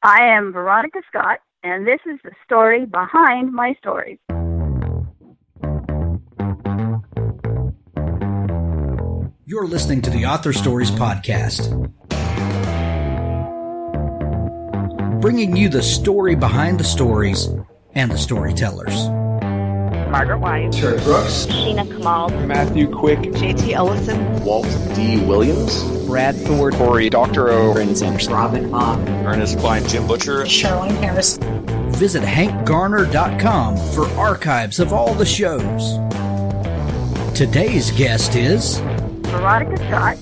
I am Veronica Scott, and this is the story behind my stories. You're listening to the Author Stories Podcast, bringing you the story behind the stories and the storytellers. Margaret White, Terry Brooks, Sheena Kamal, Matthew Quick, JT Ellison, Walt D. Williams, Brad Thor, Corey, Dr. O, Robin Mock, Ernest Klein, Jim Butcher, Sherwin Harris. Visit hankgarner.com for archives of all the shows. Today's guest is Veronica Scott.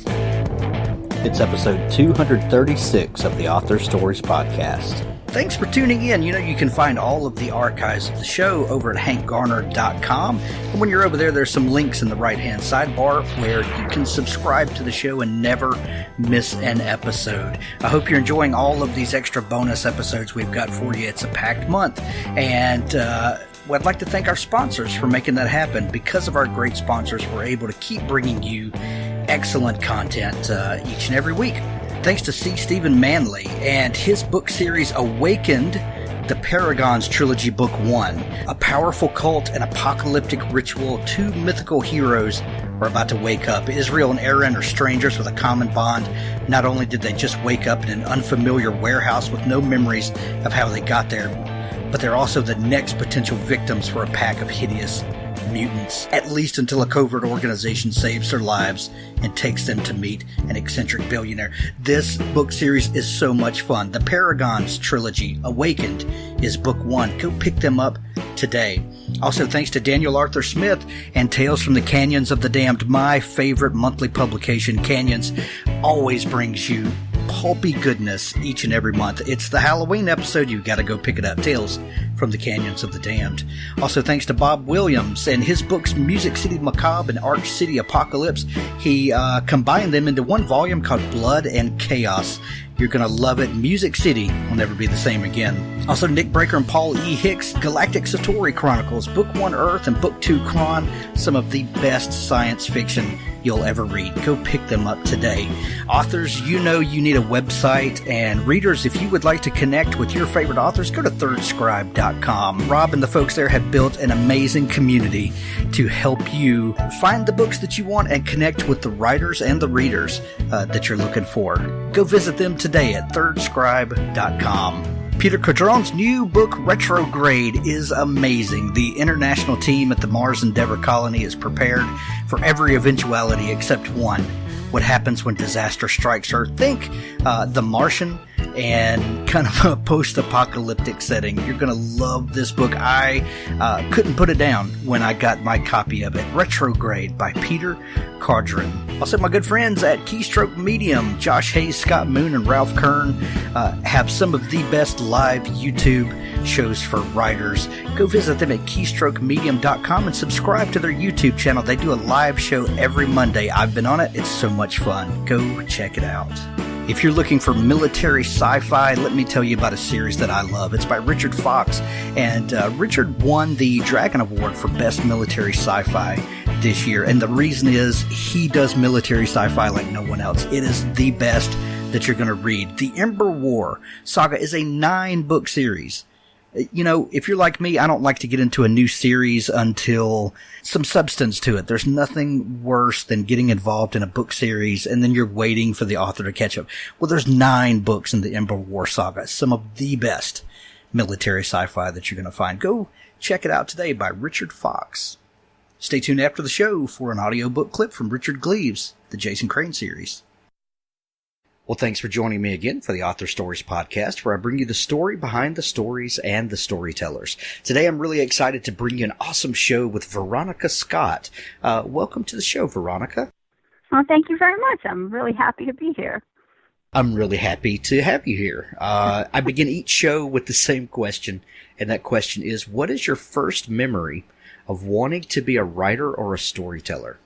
It's episode 236 of the Author Stories Podcast. Thanks for tuning in. You know, you can find all of the archives of the show over at hankgarner.com. And when you're over there, there's some links in the right-hand sidebar where you can subscribe to the show and never miss an episode. I hope you're enjoying all of these extra bonus episodes we've got for you. It's a packed month. And I'd like to thank our sponsors for making that happen. Because of our great sponsors, we're able to keep bringing you excellent content each and every week. Thanks to C. Stephen Manley and his book series Awakened, the Paragons Trilogy Book 1. A powerful cult and apocalyptic ritual, two mythical heroes are about to wake up. Israel and Aaron are strangers with a common bond. Not only did they just wake up in an unfamiliar warehouse with no memories of how they got there, but they're also the next potential victims for a pack of hideous mutants, at least until a covert organization saves their lives and takes them to meet an eccentric billionaire. This book series is so much fun. The Paragons Trilogy, Awakened, is book 1. Go pick them up today. Also, thanks to Daniel Arthur Smith and Tales from the Canyons of the Damned, my favorite monthly publication. Canyons always brings you pulpy goodness each and every month. It's the Halloween episode. You've got to go pick it up. Tales from the Canyons of the Damned. Also, thanks to Bob Williams and his books Music City Macabre and Arch City Apocalypse. He combined them into one volume called Blood and Chaos. You're going to love it. Music City will never be the same again. Also, Nick Breaker and Paul E. Hicks, Galactic Satori Chronicles, Book 1 Earth and Book 2 Kron, some of the best science fiction you'll ever read. Go pick them up today. Authors, you know you need a website, and readers, if you would like to connect with your favorite authors, go to thirdscribe.com. Rob and the folks there have built an amazing community to help you find the books that you want and connect with the writers and the readers that you're looking for. Go visit them today at thirdscribe.com. Peter Codron's new book, Retrograde, is amazing. The international team at the Mars Endeavour colony is prepared for every eventuality except one. What happens when disaster strikes Earth? Think The Martian and kind of a post-apocalyptic setting. You're going to love this book. I couldn't put it down when I got my copy of it. Retrograde by Peter Codron. Also, my good friends at Keystroke Medium, Josh Hayes, Scott Moon, and Ralph Kern have some of the best live YouTube shows for writers. Go visit them at keystrokemedium.com and subscribe to their YouTube channel. They do a live show every Monday. I've been on it. It's so much fun. Go check it out. If you're looking for military sci-fi, let me tell you about a series that I love. It's by Richard Fox, and Richard won the Dragon Award for Best Military Sci-Fi this year, and the reason is he does military sci-fi like no one else. It is the best that you're going to read. The Ember War Saga is a 9-book series. You know, if you're like me, I don't like to get into a new series until some substance to it. There's nothing worse than getting involved in a book series and then you're waiting for the author to catch up. Well, there's 9 books in the Ember War Saga, some of the best military sci-fi that you're going to find. Go check it out today by Richard Fox. Stay tuned after the show for an audiobook clip from Richard Gleaves, the Jason Crane series. Well, thanks for joining me again for the Author Stories Podcast, where I bring you the story behind the stories and the storytellers. Today, I'm really excited to bring you an awesome show with Veronica Scott. Welcome to the show, Veronica. Well, thank you very much. I'm really happy to be here. I'm really happy to have you here. I begin each show with the same question, and that question is, what is your first memory of wanting to be a writer or a storyteller?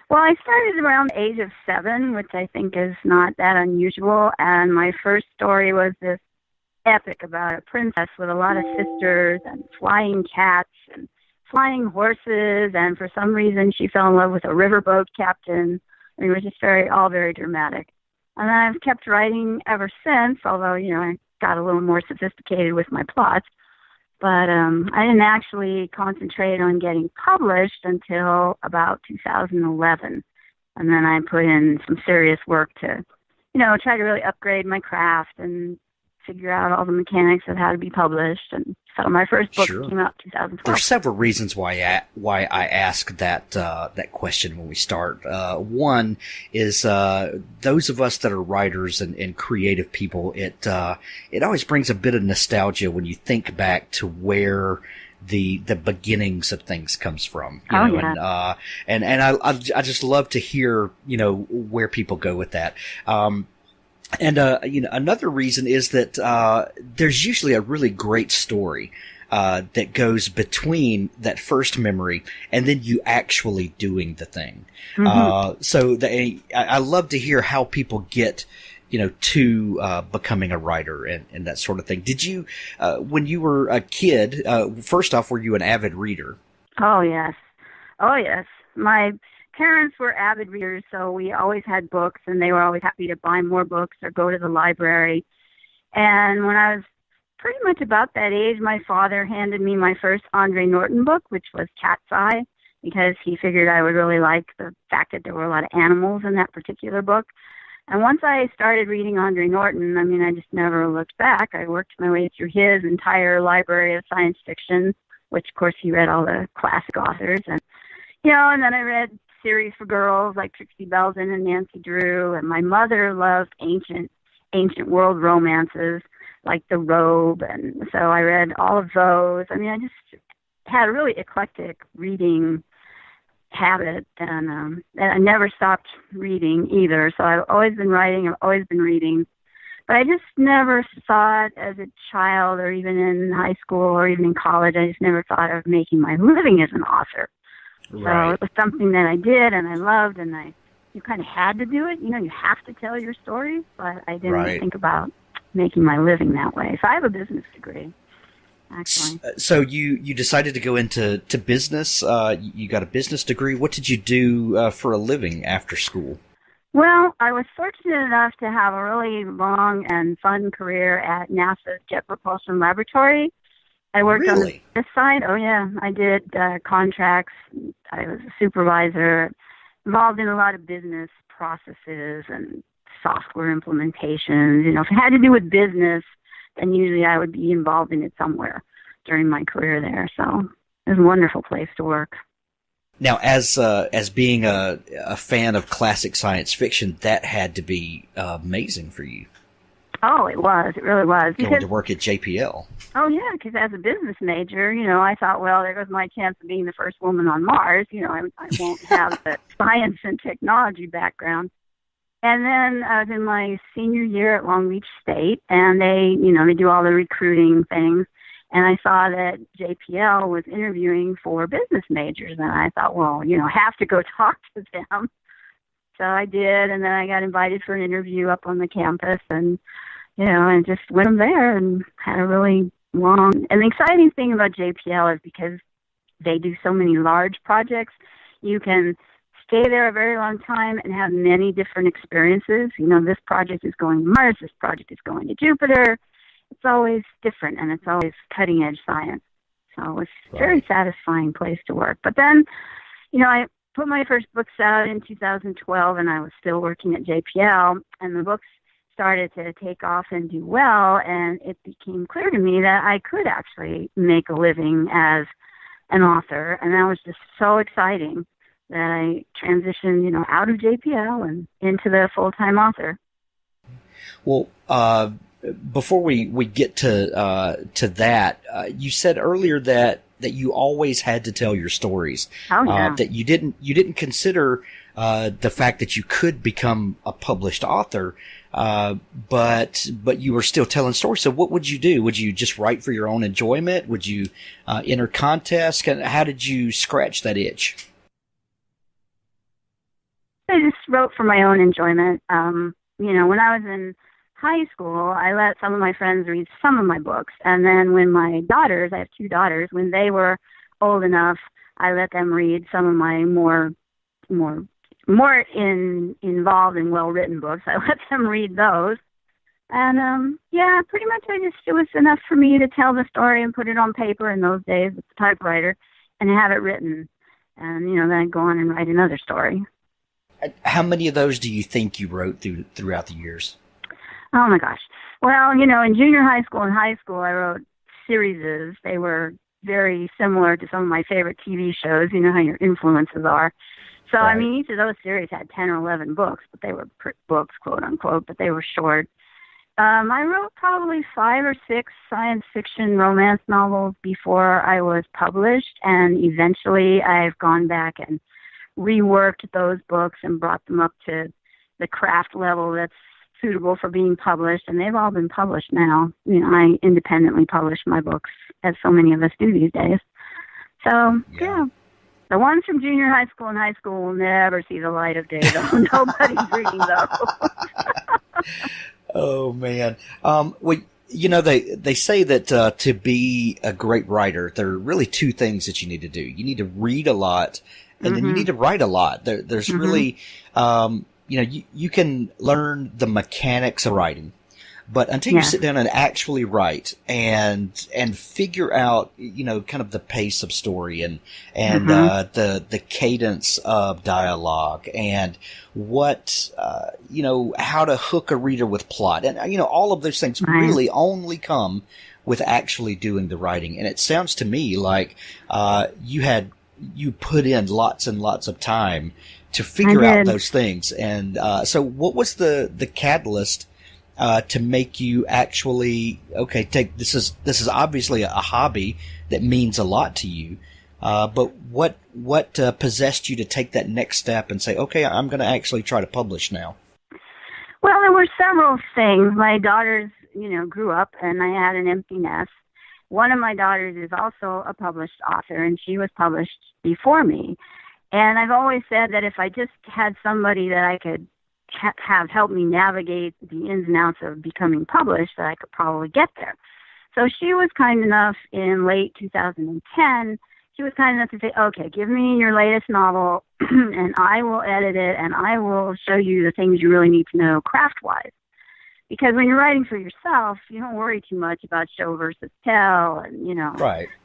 Well, I started around the age of 7, which I think is not that unusual, and my first story was this epic about a princess with a lot of sisters and flying cats and flying horses, and for some reason she fell in love with a riverboat captain. I mean, it was just all very dramatic. And then I've kept writing ever since, although, I got a little more sophisticated with my plots. But I didn't actually concentrate on getting published until about 2011. And then I put in some serious work to, try to really upgrade my craft and figure out all the mechanics of how to be published. And so my first book came out in 2012. There's several reasons why I ask that question when we start. One is those of us that are writers and creative people. It always brings a bit of nostalgia when you think back to where the beginnings of things comes from. I just love to hear where people go with that. Another reason is that there's usually a really great story that goes between that first memory and then you actually doing the thing. Mm-hmm. I love to hear how people get to becoming a writer and that sort of thing. Did you, when you were a kid, first off, were you an avid reader? Oh, yes. My parents were avid readers, so we always had books, and they were always happy to buy more books or go to the library. And when I was pretty much about that age, my father handed me my first Andre Norton book, which was Cat's Eye, because he figured I would really like the fact that there were a lot of animals in that particular book. And once I started reading Andre Norton, I just never looked back. I worked my way through his entire library of science fiction, which, of course, he read all the classic authors. And, and then I read series for girls like Trixie Belden and Nancy Drew. And my mother loved ancient world romances like The Robe. And so I read all of those. I just had a really eclectic reading habit, and I never stopped reading either. So I've always been writing, I've always been reading, but I just never thought as a child or even in high school or even in college, I just never thought of making my living as an author. Right. So it was something that I did and I loved, and you kind of had to do it. You have to tell your stories, but I didn't think about making my living that way. So I have a business degree. Actually. So you decided to go into business. You got a business degree. What did you do for a living after school? Well, I was fortunate enough to have a really long and fun career at NASA's Jet Propulsion Laboratory. I worked on this side. Oh, yeah. I did contracts. I was a supervisor, involved in a lot of business processes and software implementations. If it had to do with business, then usually I would be involved in it somewhere during my career there. So it was a wonderful place to work. Now, as being a fan of classic science fiction, that had to be amazing for you. Oh, it was. It really was. Going to work at JPL. Oh, yeah, because as a business major, I thought, well, there goes my chance of being the first woman on Mars. I won't have the science and technology background. And then I was in my senior year at Long Beach State, and they do all the recruiting things. And I saw that JPL was interviewing for business majors, and I thought, well, have to go talk to them. So I did, and then I got invited for an interview up on the campus, and and just went from there and had a really long. And the exciting thing about JPL is because they do so many large projects, you can stay there a very long time and have many different experiences. This project is going to Mars, this project is going to Jupiter. It's always different, and it's always cutting-edge science. So it's a very satisfying place to work. But then, I put my first books out in 2012, and I was still working at JPL, and the books started to take off and do well, and it became clear to me that I could actually make a living as an author, and that was just so exciting that I transitioned, out of JPL and into the full-time author. Well, before we get to that, you said earlier that you always had to tell your stories. Oh, yeah. That you didn't consider the fact that you could become a published author, but you were still telling stories. So what would you do? Would you just write for your own enjoyment? Would you enter contests? How did you scratch that itch? I just wrote for my own enjoyment. When I was in high school, I let some of my friends read some of my books. And then when my daughters, I have two daughters, when they were old enough, I let them read some of my more involved and well-written books. I let them read those. And, yeah, pretty much it was enough for me to tell the story and put it on paper in those days with the typewriter and have it written. And, then I'd go on and write another story. How many of those do you think you wrote throughout the years? Oh, my gosh. Well, in junior high school and high school, I wrote series. They were very similar to some of my favorite TV shows. You know how your influences are. So, Right. Each of those series had 10 or 11 books, but they were books, quote unquote, but they were short. I wrote probably 5 or 6 science fiction romance novels before I was published, and eventually I've gone back and reworked those books and brought them up to the craft level that's suitable for being published, and they've all been published now. I independently publish my books, as so many of us do these days. So, yeah. The ones from junior high school and high school will never see the light of day, though. Nobody's reading those. Oh, man. Well, they say that to be a great writer, there are really 2 things that you need to do. You need to read a lot, and then you need to write a lot. There's really, you can learn the mechanics of writing, but until you sit down and actually write and figure out, kind of the pace of story and the cadence of dialogue and what, how to hook a reader with plot. And, all of those things really only come with actually doing the writing. And it sounds to me like, you put in lots and lots of time to figure out those things. And, so what was the catalyst to make you actually, this is obviously a hobby that means a lot to you. But what possessed you to take that next step and say, okay, I'm going to actually try to publish now? Well, there were several things. My daughters, grew up, and I had an empty nest. One of my daughters is also a published author, and she was published before me. And I've always said that if I just had somebody that I could have helped me navigate the ins and outs of becoming published, that I could probably get there. So she was kind enough in late 2010, she was kind enough to say, okay, give me your latest novel and I will edit it and I will show you the things you really need to know craft-wise. Because when you're writing for yourself, you don't worry too much about show versus tell and,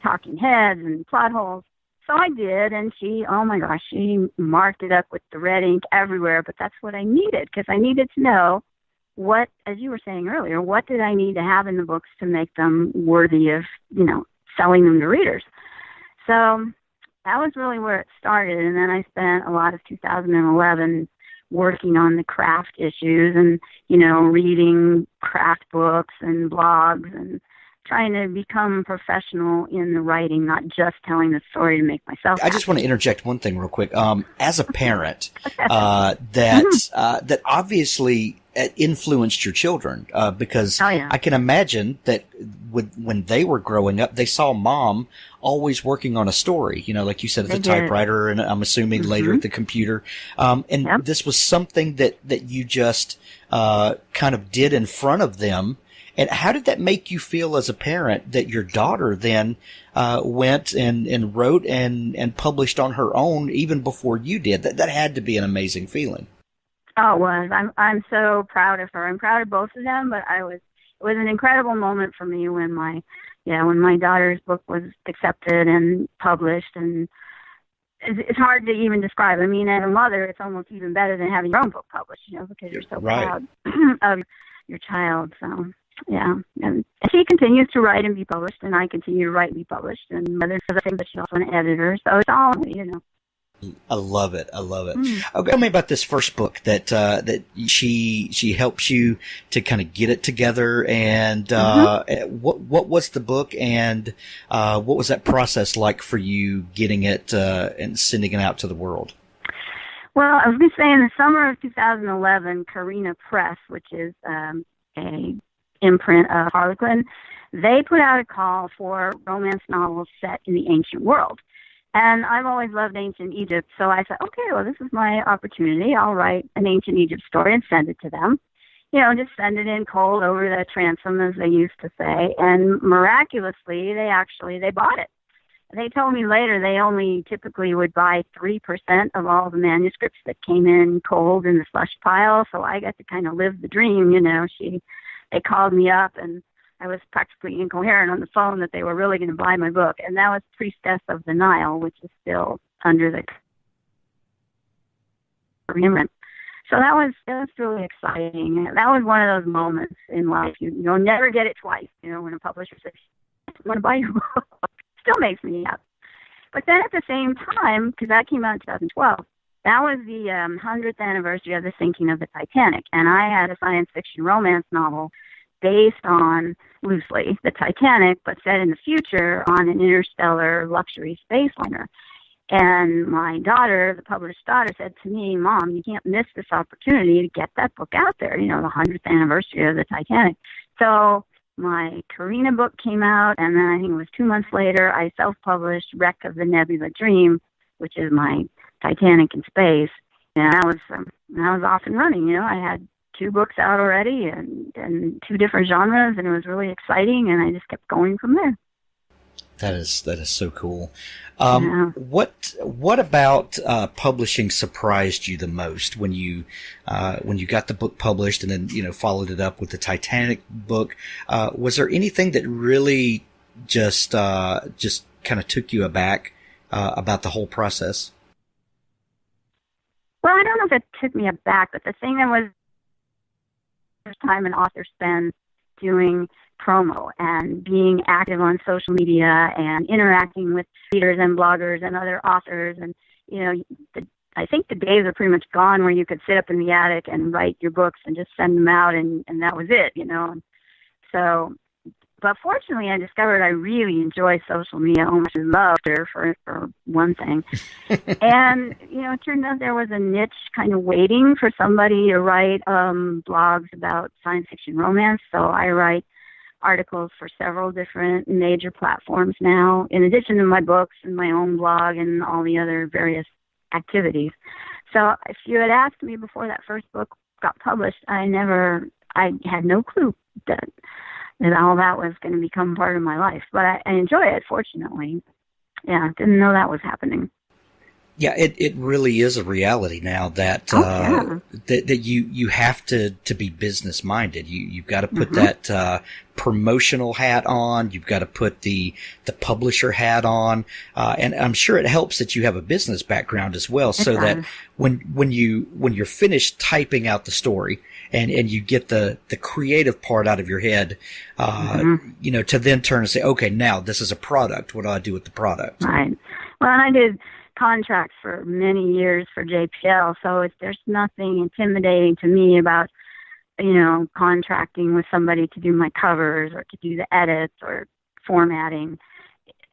talking heads and plot holes. So I did, and she marked it up with the red ink everywhere, but that's what I needed, because I needed to know what, as you were saying earlier, what did I need to have in the books to make them worthy of, selling them to readers. So that was really where it started, and then I spent a lot of 2011 working on the craft issues and, reading craft books and blogs and trying to become professional in the writing, not just telling the story to make myself happy. I just want to interject one thing real quick. As a parent, that obviously influenced your children, because I can imagine that when they were growing up, they saw mom always working on a story, like you said, at the typewriter, and I'm assuming later at the computer. And this was something that you just kind of did in front of them. And how did that make you feel as a parent that your daughter then went and wrote and published on her own even before you did? That had to be an amazing feeling. Oh, it was. I'm so proud of her. I'm proud of both of them, but it was an incredible moment for me when my daughter's book was accepted and published, and it's hard to even describe. I mean, as a mother, it's almost even better than having your own book published, because you're so proud of your child. So, yeah. And she continues to write and be published, and I continue to write and be published. And mother does the thing, but she's also an editor. So it's all, I love it. Okay, tell me about this first book that she helps you to kind of get it together, and what was the book, and what was that process like for you getting it and sending it out to the world? Well, I was going to say in the summer of 2011, Carina Press, which is a imprint of Harlequin, they put out a call for romance novels set in the ancient world. And I've always loved ancient Egypt, so I said, okay, well, this is my opportunity. I'll write an ancient Egypt story and send it to them. Just send it in cold over the transom, as they used to say. And miraculously, they bought it. They told me later they only typically would buy 3% of all the manuscripts that came in cold in the slush pile, so I got to kind of live the dream, She they called me up, and I was practically incoherent on the phone that they were really going to buy my book. And that was Priestess of the Nile, which is still under the agreement. So that was really exciting. That was one of those moments in life. You'll never get it twice, when a publisher says, I want to buy your book. Still makes me happy. But then at the same time, because that came out in 2012, that was the 100th anniversary of the sinking of the Titanic. And I had a science fiction romance novel based on, loosely, the Titanic, but set in the future on an interstellar luxury space liner. And my daughter, the published daughter, said to me, Mom, you can't miss this opportunity to get that book out there, the 100th anniversary of the Titanic. So my Karina book came out, and then I think it was 2 months later, I self-published Wreck of the Nebula Dream, which is my Titanic in space. And I was off and running. I had 2 books out already and 2 different genres, and it was really exciting, and I just kept going from there. That is so cool. What about publishing surprised you the most when you got the book published and then followed it up with the Titanic book? Was there anything that really just kind of took you aback about the whole process? Well, I don't know if it took me aback, but the thing that was time an author spends doing promo and being active on social media and interacting with readers and bloggers and other authors. And, I think the days are pretty much gone where you could sit up in the attic and write your books and just send them out and that was it, So, but fortunately I discovered I really enjoy social media. I almost loved her for one thing. And, it turned out there was a niche kind of waiting for somebody to write blogs about science fiction romance. So I write articles for several different major platforms now, in addition to my books and my own blog and all the other various activities. So if you had asked me before that first book got published, I had no clue that all that was going to become part of my life. But I enjoy it, fortunately. Yeah, didn't know that was happening. Yeah, it really is a reality now that that you have to be business minded. You've got to put that promotional hat on. You've got to put the publisher hat on, and I'm sure it helps that you have a business background as well, so that when you're finished typing out the story and you get the creative part out of your head, to then turn and say, okay, now this is a product. What do I do with the product? Right. Well, and I did contracts for many years for JPL, so there's nothing intimidating to me about, contracting with somebody to do my covers or to do the edits or formatting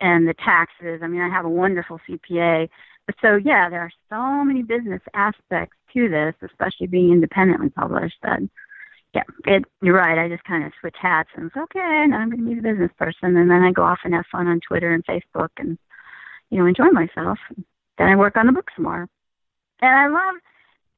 and the taxes. I mean, I have a wonderful CPA. But so, yeah, there are so many business aspects to this, especially being independently published, that, you're right. I just kind of switch hats and say, okay, now I'm going to be the business person. And then I go off and have fun on Twitter and Facebook and, enjoy myself. Then I work on the book some more. And I love,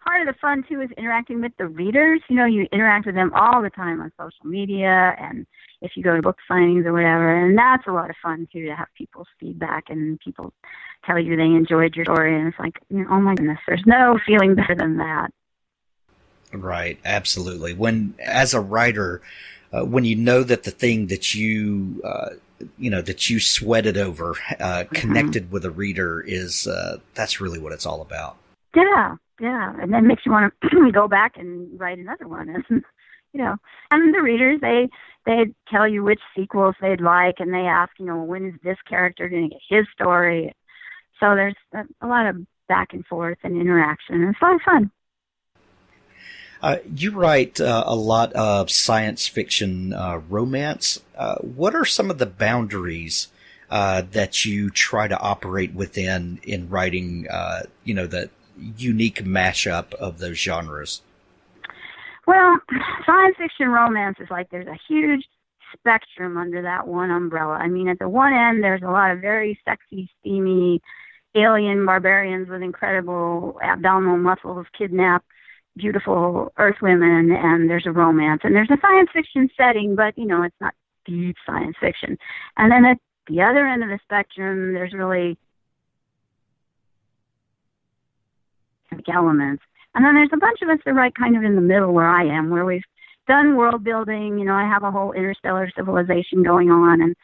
part of the fun, too, is interacting with the readers. You interact with them all the time on social media and if you go to book signings or whatever. And that's a lot of fun, too, to have people's feedback and people tell you they enjoyed your story. And it's like, oh, my goodness, there's no feeling better than that. Right, absolutely. As a writer, when you know that the thing that you that you sweated over, connected with a reader is, that's really what it's all about. Yeah. And then makes you want to go back and write another one. And the readers, they tell you which sequels they'd like, and they ask, when is this character going to get his story? So there's a lot of back and forth and interaction, and it's a lot of fun. You write a lot of science fiction romance. What are some of the boundaries that you try to operate within in writing, the unique mashup of those genres? Well, science fiction romance is like there's a huge spectrum under that one umbrella. I mean, at the one end, there's a lot of very sexy, steamy alien barbarians with incredible abdominal muscles, kidnapped beautiful earth women, and there's a romance, and there's a science fiction setting, but it's not deep science fiction. And then at the other end of the spectrum, there's really elements, and then there's a bunch of us that write kind of in the middle where I am, where we've done world building. You know, I have a whole interstellar civilization going on,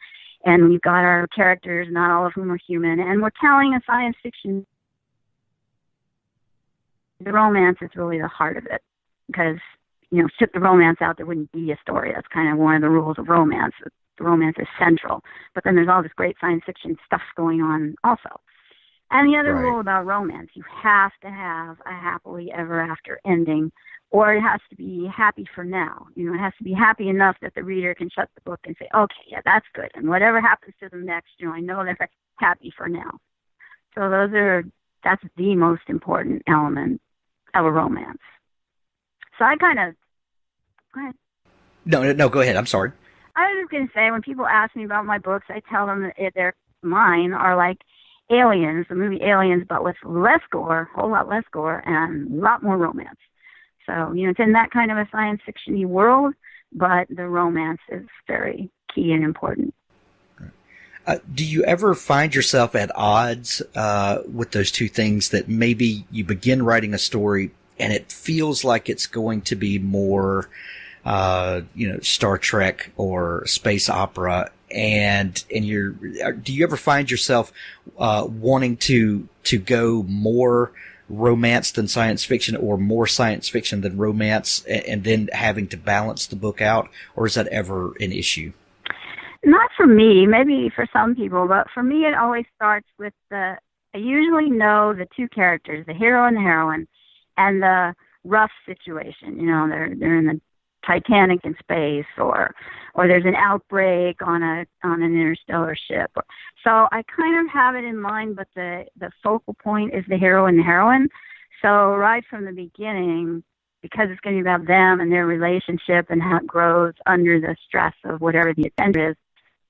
and we've got our characters, not all of whom are human, and we're telling a science fiction. The romance is really the heart of it, because, you know, took the romance out, there wouldn't be a story. That's kind of one of the rules of romance. The romance is central, but then there's all this great science fiction stuff going on also. And the other rule about romance, you have to have a happily ever after ending, or it has to be happy for now. You know, it has to be happy enough that the reader can shut the book and say, okay, yeah, that's good. And whatever happens to them next, you know, I know they're happy for now. So that's the most important element of a romance. So I kind of, go ahead. No, go ahead. I'm sorry. I was just going to say, when people ask me about my books, I tell them that mine are like Aliens, the movie Aliens, but with less gore, a whole lot less gore, and a lot more romance. So, you know, it's in that kind of a science fiction-y world, but the romance is very key and important. Do you ever find yourself at odds with those two things, that maybe you begin writing a story and it feels like it's going to be more, Star Trek or space opera, do you ever find yourself wanting to go more romance than science fiction, or more science fiction than romance, and then having to balance the book out, or is that ever an issue? Not for me, maybe for some people, but for me it always starts with I usually know the two characters, the hero and the heroine, and the rough situation. You know, they're in the Titanic in space, or there's an outbreak on an interstellar ship. So I kind of have it in mind, but the focal point is the hero and the heroine. So right from the beginning, because it's going to be about them and their relationship and how it grows under the stress of whatever the adventure is,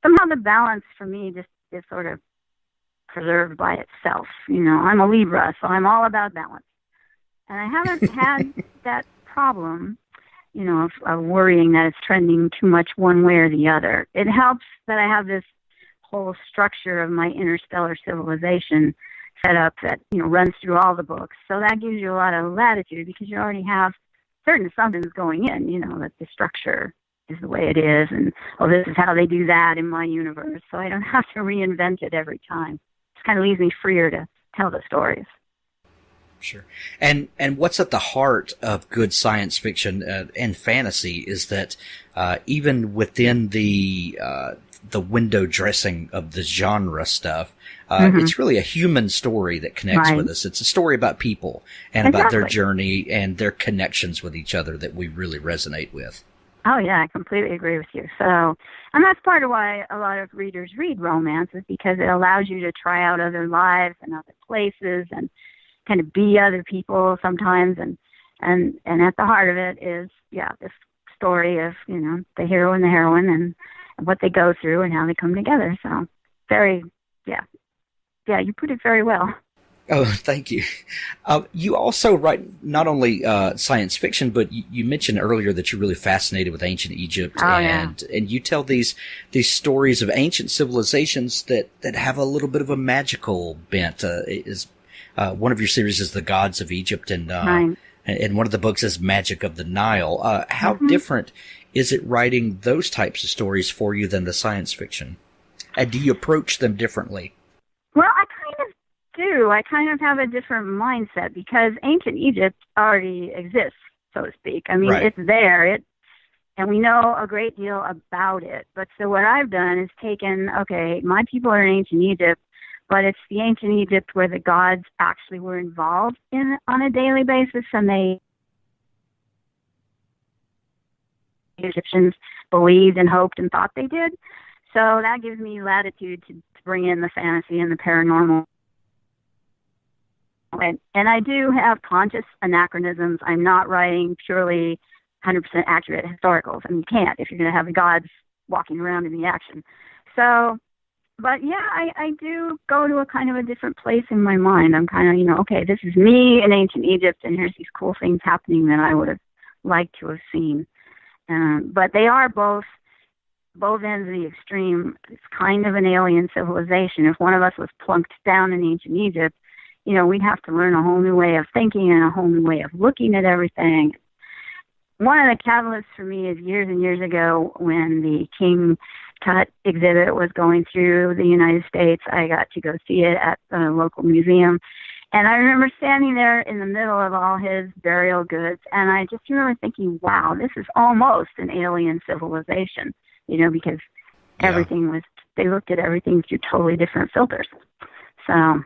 somehow the balance for me just is sort of preserved by itself. You know, I'm a Libra, so I'm all about balance. And I haven't had that problem, you know, of worrying that it's trending too much one way or the other. It helps that I have this whole structure of my interstellar civilization set up that, you know, runs through all the books. So that gives you a lot of latitude, because you already have certain assumptions going in, you know, that the structure is the way it is, and, oh, this is how they do that in my universe. So I don't have to reinvent it every time. It kind of leaves me freer to tell the stories. Sure. And what's at the heart of good science fiction and fantasy is that even within the window dressing of the genre stuff, it's really a human story that connects with us. It's a story about people and about their journey and their connections with each other that we really resonate with. Oh, yeah, I completely agree with you. So, and that's part of why a lot of readers read romance, is because it allows you to try out other lives and other places and kind of be other people sometimes. And at the heart of it is, this story of, you know, the hero and the heroine and what they go through and how they come together. So you put it very well. Oh, thank you. You also write not only science fiction, but you mentioned earlier that you're really fascinated with ancient Egypt, and you tell these stories of ancient civilizations that have a little bit of a magical bent. One of your series is The Gods of Egypt, and one of the books is Magic of the Nile. How different is it writing those types of stories for you than the science fiction? And do you approach them differently? Well, I kind of do. I kind of have a different mindset, because ancient Egypt already exists, so to speak. I mean, it's there, and we know a great deal about it. But so what I've done is taken, okay, my people are in ancient Egypt, but it's the ancient Egypt where the gods actually were involved in on a daily basis, and the Egyptians believed and hoped and thought they did. So that gives me latitude to bring in the fantasy and the paranormal. And I do have conscious anachronisms. I'm not writing purely 100% accurate historicals. I mean, you can't if you're going to have the gods walking around in the action. So, but yeah, I do go to a kind of a different place in my mind. I'm kind of, you know, okay, this is me in ancient Egypt, and here's these cool things happening that I would have liked to have seen. But they are both ends of the extreme. It's kind of an alien civilization. If one of us was plunked down in ancient Egypt, you know, we'd have to learn a whole new way of thinking and a whole new way of looking at everything. one of the catalysts for me is years and years ago when the King Tut exhibit was going through the United States. I got to go see it at the local museum. And I remember standing there in the middle of all his burial goods, and I just remember thinking, wow, this is almost an alien civilization, because everything was, they looked at everything through totally different filters. So,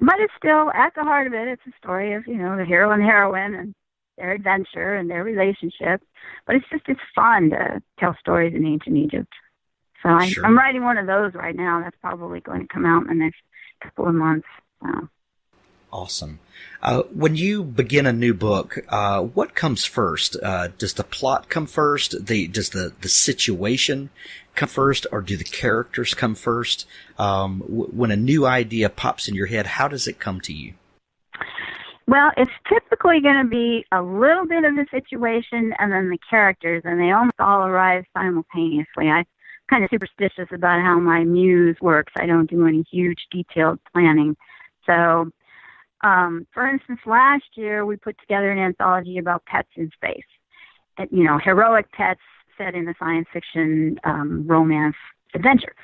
but it's still, at the heart of it, it's a story of, the hero and heroine and their adventure and their relationship. But it's fun to tell stories in ancient Egypt. So I'm writing one of those right now. That's probably going to come out in the next couple of months. So. Awesome. When you begin a new book, what comes first? Does the plot come first? Does the situation come first, or do the characters come first? When a new idea pops in your head, how does it come to you? Well, it's typically going to be a little bit of the situation and then the characters, and they almost all arrive simultaneously. I'm kind of superstitious about how my muse works. I don't do any huge detailed planning. So, for instance, last year we put together an anthology about pets in space. Heroic pets set in a science fiction romance adventure.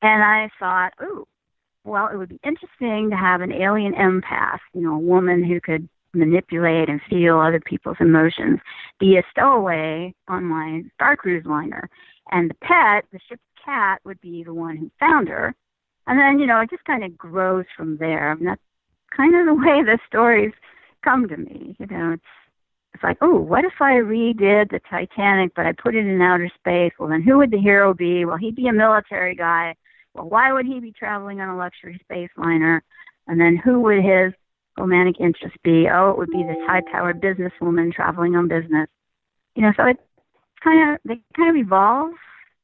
And I thought, it would be interesting to have an alien empath, a woman who could manipulate and feel other people's emotions, be a stowaway on my Star Cruise liner. And the pet, the ship's cat, would be the one who found her. And then, it just kind of grows from there. I mean, that's kind of the way the stories come to me. It's like, what if I redid the Titanic, but I put it in outer space? Well, then who would the hero be? Well, he'd be a military guy. Well, why would he be traveling on a luxury space liner? And then who would his romantic interest be? Oh, it would be this high-powered businesswoman traveling on business. So they kind of evolve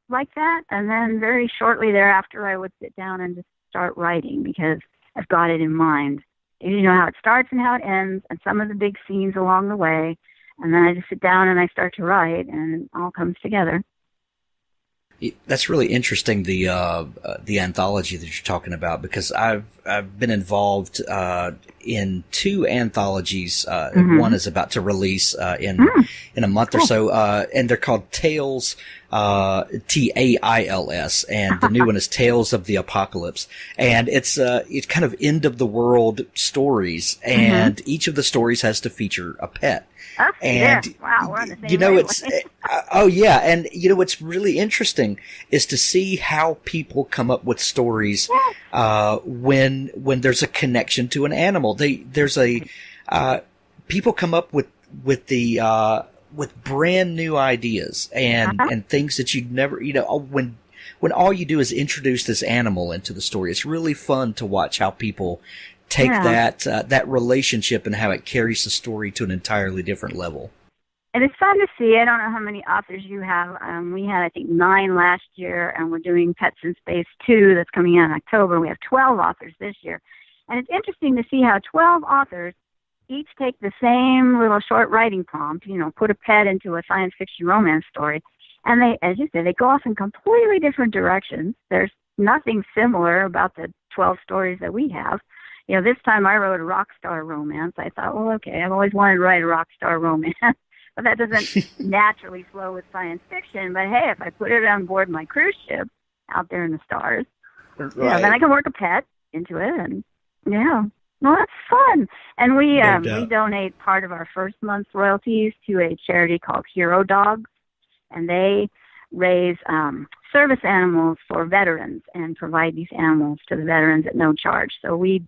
like that. And then very shortly thereafter, I would sit down and just start writing because I've got it in mind. You know how it starts and how it ends, and some of the big scenes along the way. And then I just sit down and I start to write, and it all comes together. That's really interesting, the anthology that you're talking about, because I've been involved in two anthologies. One is about to release in a month or so, and they're called Tales, Tails, and the new one is Tales of the Apocalypse, and it's kind of end of the world stories, and each of the stories has to feature a pet. Oh, and yeah. Wow, we're on the same it's and what's really interesting is to see how people come up with stories when there's a connection to an animal. People come up with brand new ideas and things that you'd never, when all you do is introduce this animal into the story. It's really fun to watch how people take that relationship and how it carries the story to an entirely different level. And it's fun to see. I don't know how many authors you have. We had, I think, 9 last year, and we're doing Pets in Space 2 that's coming out in October. We have 12 authors this year. And it's interesting to see how 12 authors each take the same little short writing prompt, put a pet into a science fiction romance story. And they, as you said, they go off in completely different directions. There's nothing similar about the 12 stories that we have. This time I wrote a rock star romance. I thought, well, okay, I've always wanted to write a rock star romance, but that doesn't naturally flow with science fiction. But hey, if I put it on board my cruise ship out there in the stars, then I can work a pet into it, and well, that's fun. And we donate part of our first month's royalties to a charity called Hero Dogs, and they raise service animals for veterans and provide these animals to the veterans at no charge. So we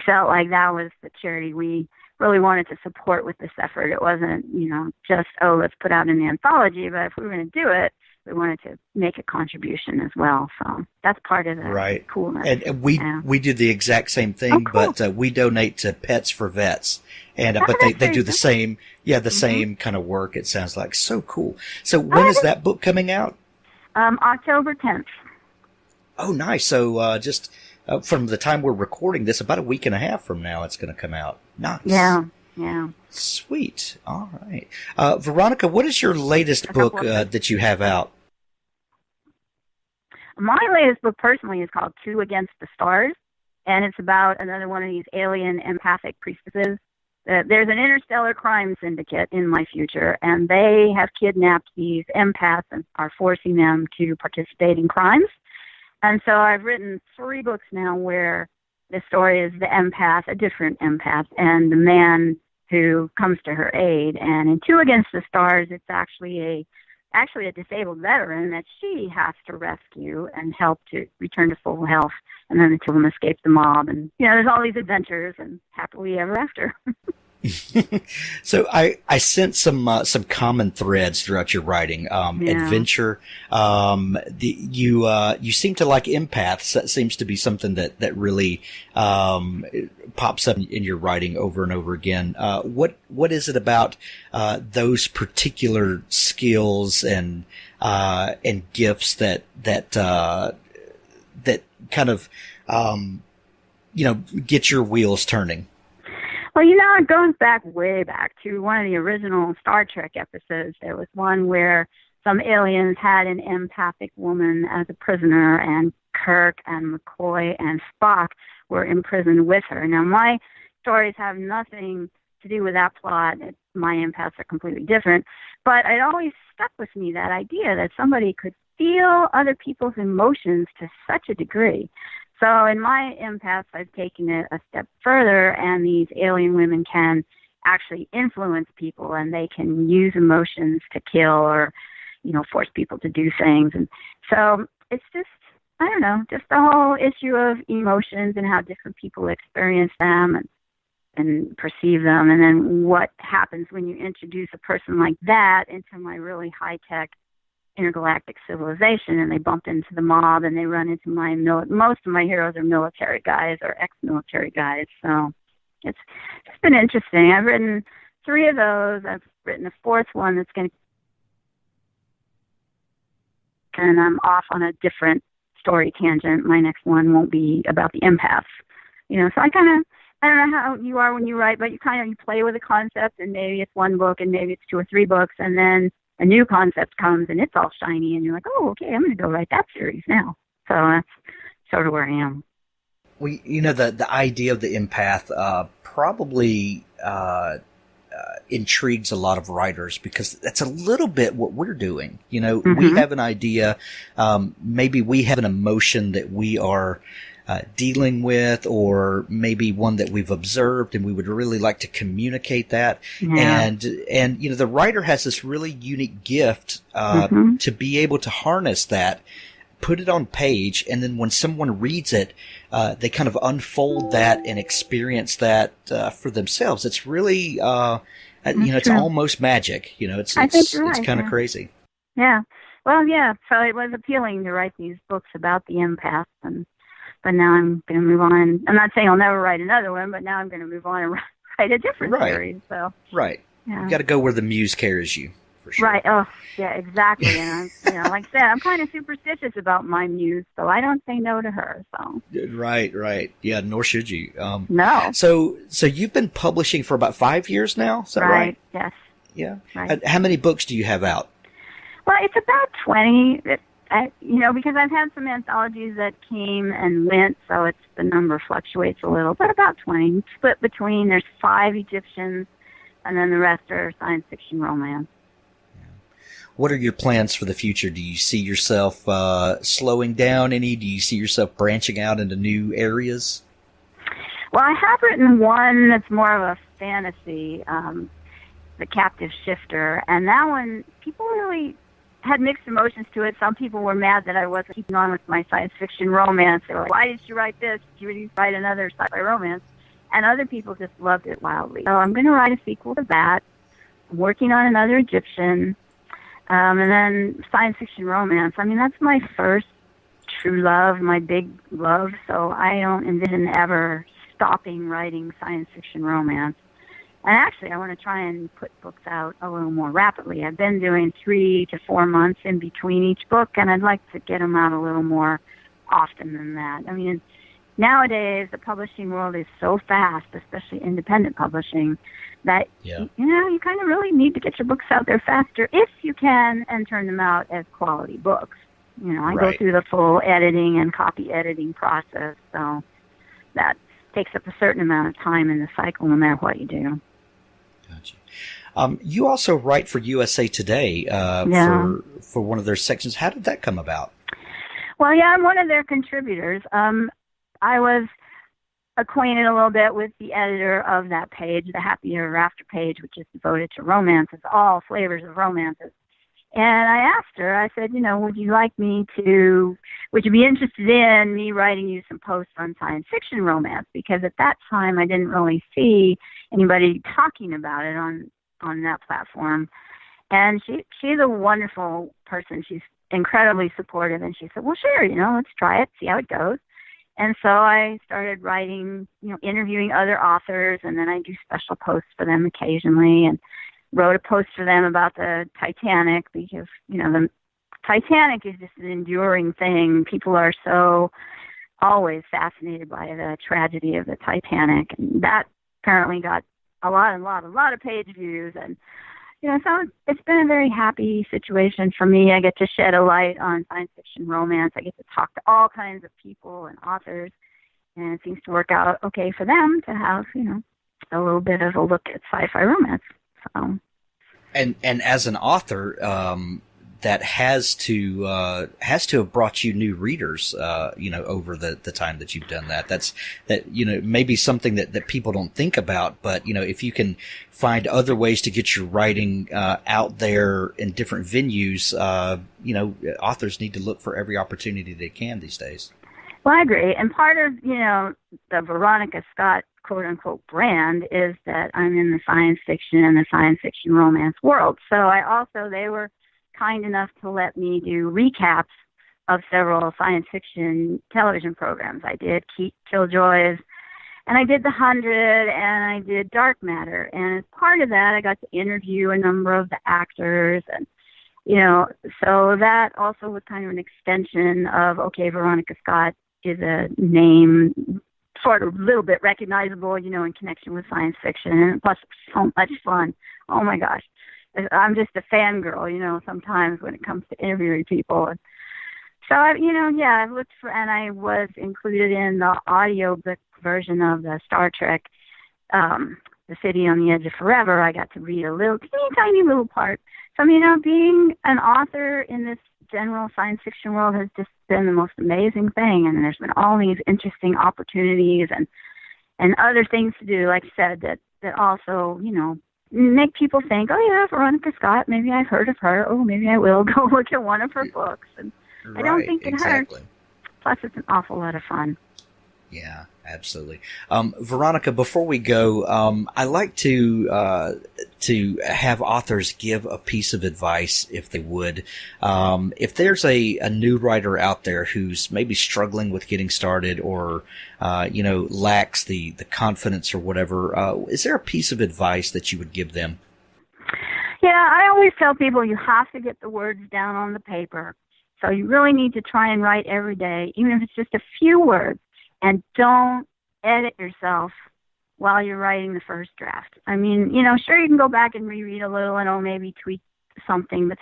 felt like that was the charity we really wanted to support with this effort. It wasn't, just, let's put out an anthology, but if we were going to do it, we wanted to make a contribution as well. So that's part of the coolness. And we do the exact same thing, but we donate to Pets for Vets. And but they do the same, same kind of work. It sounds like so cool. So when is that book coming out? October 10th. Oh, nice. So just from the time we're recording this, about a week and a half from now, it's going to come out. Nice. Yeah. Sweet. All right. Veronica, what is your latest book that you have out? My latest book personally is called Two Against the Stars, and it's about another one of these alien empathic priestesses there's an interstellar crime syndicate in my future, and they have kidnapped these empaths and are forcing them to participate in crimes. And so I've written 3 books now where the story is the empath, a different empath, and the man who comes to her aid. And in 2 Against the Stars, it's actually a disabled veteran that she has to rescue and help to return to full health. And then the 2 of them escape the mob. And, there's all these adventures and happily ever after. So I sense some common threads throughout your writing. Adventure. You seem to like empaths. That seems to be something that really pops up in your writing over and over again. What is it about those particular skills and gifts that kind of get your wheels turning? Well, it goes way back to one of the original Star Trek episodes. There was one where some aliens had an empathic woman as a prisoner, and Kirk and McCoy and Spock were imprisoned with her. Now, my stories have nothing to do with that plot. My empaths are completely different. But it always stuck with me, that idea that somebody could feel other people's emotions to such a degree. So in my empaths, I've taken it a step further, and these alien women can actually influence people, and they can use emotions to kill or, force people to do things. And so it's just, I don't know, just the whole issue of emotions and how different people experience them and perceive them. And then what happens when you introduce a person like that into my really high-tech intergalactic civilization, and they bump into the mob, and they run into most of my heroes are military guys or ex-military guys. So it's been interesting. I've written 3 of those. I've written a 4th one that's going to, and I'm off on a different story tangent. My next one won't be about the empaths. So I don't know how you are when you write, but you play with a concept, and maybe it's 1 book, and maybe it's 2 or 3 books, and then a new concept comes and it's all shiny, and you're like, oh, okay, I'm going to go write that series now. So that's sort of where I am. Well, the idea of the empath probably intrigues a lot of writers, because that's a little bit what we're doing. Mm-hmm. We have an idea, maybe we have an emotion that we are dealing with, or maybe one that we've observed, and we would really like to communicate that. Yeah. And the writer has this really unique gift to be able to harness that, put it on page, and then when someone reads it, they kind of unfold that and experience that for themselves. It's really, it's true. Almost magic. It's kind of crazy. Yeah. Well, yeah. So it was appealing to write these books about the empath, but now I'm going to move on. I'm not saying I'll never write another one, but now I'm going to move on and write a different series. So right, yeah. You got to go where the muse carries you, for sure. Right. Oh, yeah, exactly. And like I said, I'm kind of superstitious about my muse, so I don't say no to her. So right. Yeah, nor should you. No. So you've been publishing for about 5 years now. Is that right? Yes. Yeah. Right. How many books do you have out? Well, it's about 20. Because I've had some anthologies that came and went, so the number fluctuates a little, but about 20. Split between, there's 5 Egyptians, and then the rest are science fiction romance. What are your plans for the future? Do you see yourself slowing down any? Do you see yourself branching out into new areas? Well, I have written one that's more of a fantasy, The Captive Shifter, and that one, people really had mixed emotions to it. Some people were mad that I wasn't keeping on with my science fiction romance. They were like, why did you write this? Did you really write another sci-fi romance? And other people just loved it wildly. So I'm going to write a sequel to that. I'm working on another Egyptian. And then science fiction romance. I mean, that's my first true love, my big love. So I don't envision ever stopping writing science fiction romance. And actually, I want to try and put books out a little more rapidly. I've been doing 3 to 4 months in between each book, and I'd like to get them out a little more often than that. I mean, nowadays, the publishing world is so fast, especially independent publishing, that, you kind of really need to get your books out there faster if you can, and turn them out as quality books. I go through the full editing and copy editing process, so that takes up a certain amount of time in the cycle no matter what you do. Gotcha. You also write for USA Today for one of their sections. How did that come about? Well, yeah, I'm one of their contributors. I was acquainted a little bit with the editor of that page, the Happy Ever After page, which is devoted to romances, all flavors of romances. And I asked her, I said, would you be interested in me writing you some posts on science fiction romance? Because at that time I didn't really see anybody talking about it on that platform. And she's a wonderful person. She's incredibly supportive. And she said, well, sure, let's try it, see how it goes. And so I started writing, interviewing other authors, and then I do special posts for them occasionally, and wrote a post for them about the Titanic, because, the Titanic is just an enduring thing. People are so always fascinated by the tragedy of the Titanic, and that apparently got a lot of page views. And, so it's been a very happy situation for me. I get to shed a light on science fiction romance. I get to talk to all kinds of people and authors, and it seems to work out okay for them to have, a little bit of a look at sci-fi romance. So. And as an author, that has to have brought you new readers, over the time that you've done that. That's maybe something that people don't think about, but if you can find other ways to get your writing out there in different venues, authors need to look for every opportunity they can these days. Well, I agree. And part of, the Veronica Scott quote-unquote brand is that I'm in the science fiction and the science fiction romance world. So they were kind enough to let me do recaps of several science fiction television programs. I did Killjoys, and I did The 100, and I did Dark Matter. And as part of that, I got to interview a number of the actors, and so that also was kind of an extension of, okay, Veronica Scott is a name sort of a little bit recognizable, in connection with science fiction, and plus so much fun. Oh my gosh. I'm just a fangirl, sometimes when it comes to interviewing people. And so, I've looked for, and I was included in the audiobook version of the Star Trek, The City on the Edge of Forever. I got to read a little, tiny little part. So, being an author in this general science fiction world has just been the most amazing thing. And there's been all these interesting opportunities and other things to do, like I said, that also, make people think, oh yeah, Veronica Scott, maybe I've heard of her. Oh, maybe I will go look at one of her books. And I don't think it hurts. Plus, it's an awful lot of fun. Yeah, absolutely. Veronica, before we go, I like to have authors give a piece of advice, if they would. If there's a new writer out there who's maybe struggling with getting started, or lacks the confidence or whatever, is there a piece of advice that you would give them? Yeah, I always tell people you have to get the words down on the paper. So you really need to try and write every day, even if it's just a few words. And don't edit yourself while you're writing the first draft. I mean, sure, you can go back and reread a little and maybe tweak something, but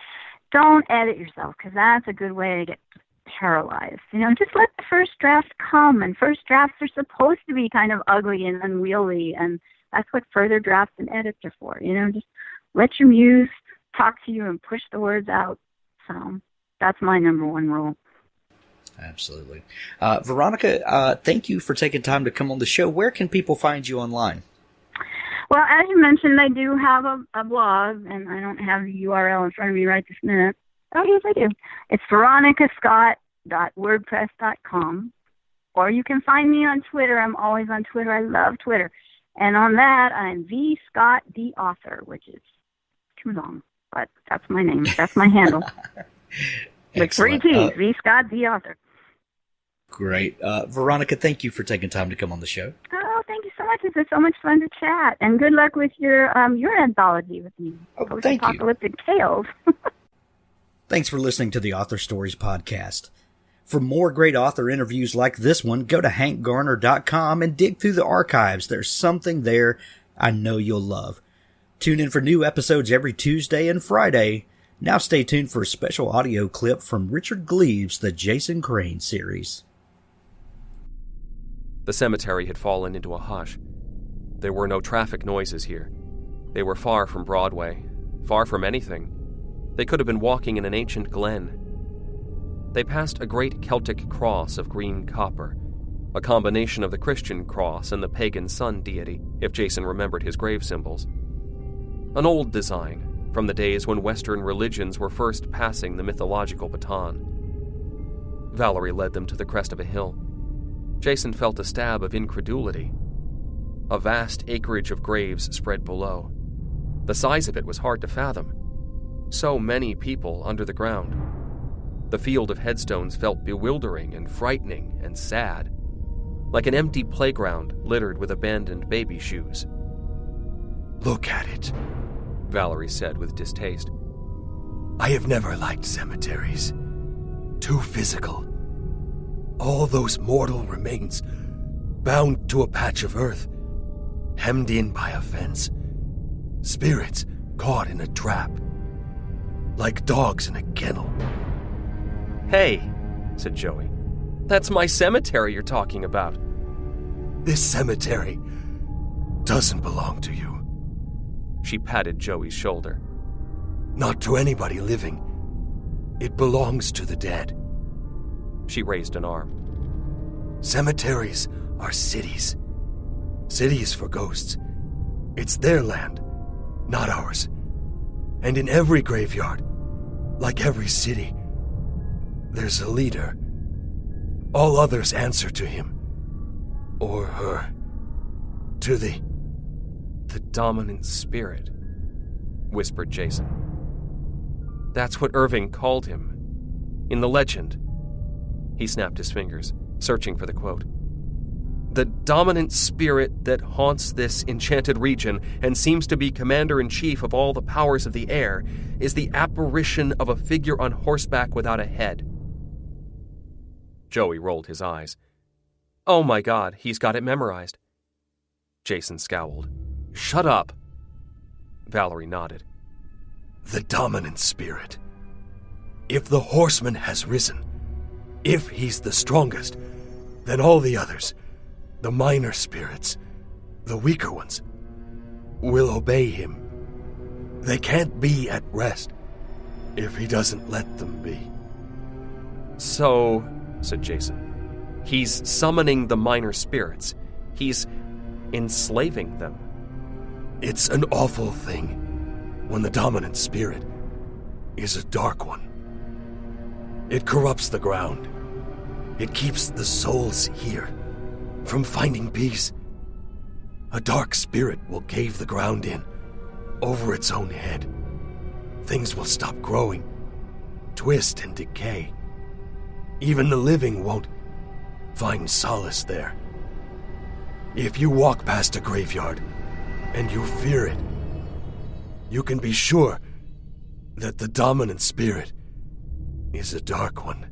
don't edit yourself, because that's a good way to get paralyzed. Just let the first draft come, and first drafts are supposed to be kind of ugly and unwieldy, and that's what further drafts and edits are for. Just let your muse talk to you and push the words out. So that's my number one rule. Absolutely. Veronica, thank you for taking time to come on the show. Where can people find you online? Well, as you mentioned, I do have a blog, and I don't have the URL in front of me right this minute. Oh, yes, I do. It's veronicascott.wordpress.com. Or you can find me on Twitter. I'm always on Twitter. I love Twitter. And on that, I'm V. Scott, the author, which is too long, but that's my name. That's my handle. With 3 T's, V. Scott, the author. Great. Veronica, thank you for taking time to come on the show. Oh, thank you so much. It's been so much fun to chat. And good luck with your anthology with me. Oh, thank you. Apocalyptic Tales. Thanks for listening to the Author Stories podcast. For more great author interviews like this one, go to hankgarner.com and dig through the archives. There's something there I know you'll love. Tune in for new episodes every Tuesday and Friday. Now stay tuned for a special audio clip from Richard Gleaves' The Jason Crane series. The cemetery had fallen into a hush. There were no traffic noises here. They were far from Broadway, far from anything. They could have been walking in an ancient glen. They passed a great Celtic cross of green copper, a combination of the Christian cross and the pagan sun deity, if Jason remembered his grave symbols. An old design, from the days when Western religions were first passing the mythological baton. Valerie led them to the crest of a hill. Jason felt a stab of incredulity. A vast acreage of graves spread below. The size of it was hard to fathom. So many people under the ground. The field of headstones felt bewildering and frightening and sad, like an empty playground littered with abandoned baby shoes. "Look at it," Valerie said with distaste. "I have never liked cemeteries. Too physical. All those mortal remains, bound to a patch of earth, hemmed in by a fence. Spirits caught in a trap, like dogs in a kennel." "Hey," said Joey, "that's my cemetery you're talking about." "This cemetery doesn't belong to you." She patted Joey's shoulder. "Not to anybody living. It belongs to the dead." She raised an arm. "Cemeteries are cities. Cities for ghosts. It's their land, not ours. And in every graveyard, like every city, there's a leader. All others answer to him. Or her. To the dominant spirit," whispered Jason. "That's what Irving called him. In the legend." He snapped his fingers, searching for the quote. "The dominant spirit that haunts this enchanted region and seems to be commander-in-chief of all the powers of the air is the apparition of a figure on horseback without a head." Joey rolled his eyes. "Oh my God, he's got it memorized." Jason scowled. "Shut up." Valerie nodded. The dominant spirit. If the horseman has risen, if he's the strongest, then all the others, the minor spirits, the weaker ones, will obey him. They can't be at rest if he doesn't let them be." "So," said Jason, "he's summoning the minor spirits. He's enslaving them." It's an awful thing when the dominant spirit is a dark one. It corrupts the ground. It keeps the souls here from finding peace. A dark spirit will cave the ground in over its own head. Things will stop growing, twist and decay. Even the living won't find solace there. If you walk past a graveyard and you fear it, you can be sure that the dominant spirit is a dark one.